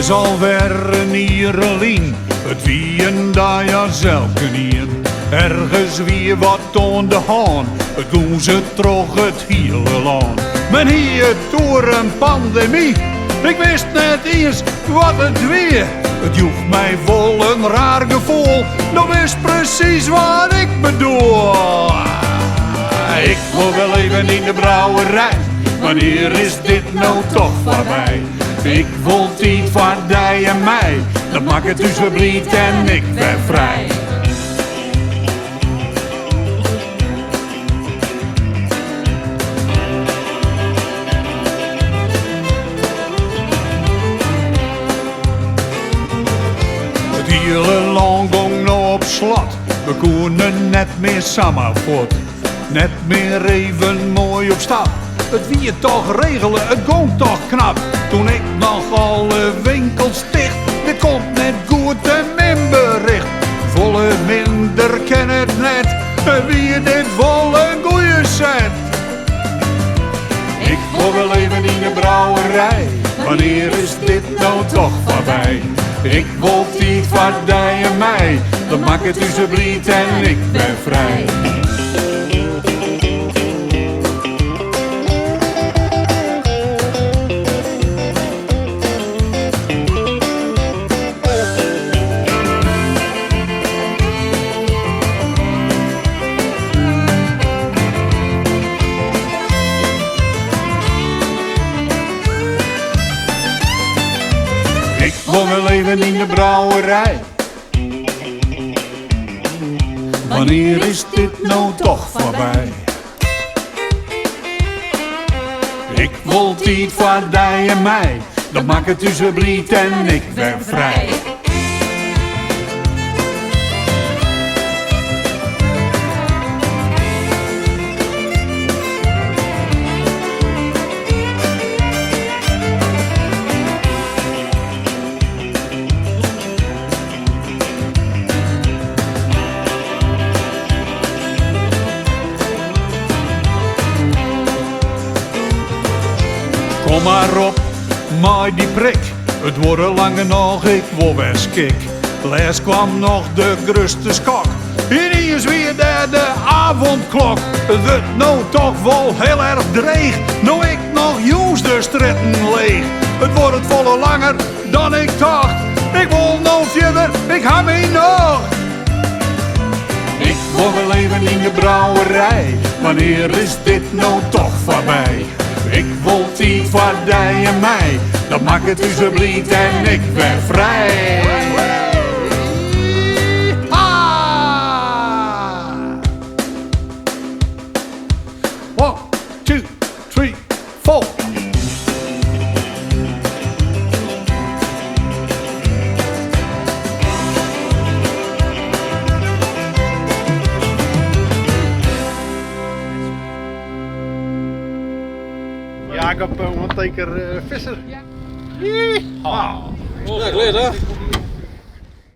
is alweer een ierelien, het wie en daar ja zelke niet. Ergens wie wat aan de hand, het doen ze toch het hele land. Men hier door een pandemie, ik wist net eens wat het weer. Het joeg mij vol een raar gevoel, dat is precies wat ik bedoel. Ik wil wel even in de brouwerij, wanneer is dit nou toch voorbij? Ik wil niet van die en mij, dat maakt het dus verblied en ik ben vrij. Het hele land ging nou op slot, we konden net meer samen voort. Net meer even mooi op stap, het wie je toch regelen, het ging toch knap. Toen ik nog alle winkels dicht, dit komt net goed en min bericht. Volle minder ken het net, wie je dit vol een goeie zet. Ik wil wel even in de brouwerij, wanneer is dit nou toch voorbij? Ik wil niet van die en mij, dat maakt het dus verblied en ik ben vrij. Ik wil wel even in de brouwerij, wanneer is dit nou toch voorbij? Ik wil niet van die en mij, dat maakt het dus verblied en ik ben vrij. Kom maar op, maai die prik, het wordt een lange nog, ik wil best kik. Les kwam nog de grootste skok, hier is weer de avondklok. Het wordt nou toch wel heel erg dreig, nou ik nog juist de stritten leeg. Het wordt het volle langer dan ik dacht, ik wil nou verder, ik heb me nog. Ik wil wel even in de brouwerij, wanneer is dit nou toch voorbij? Ik wil niet van die en mij, dat maakt het dus verblied en ik ben vrij. One, two, three, four. Jacob Onderteker Visser. Ja, geleerd hè?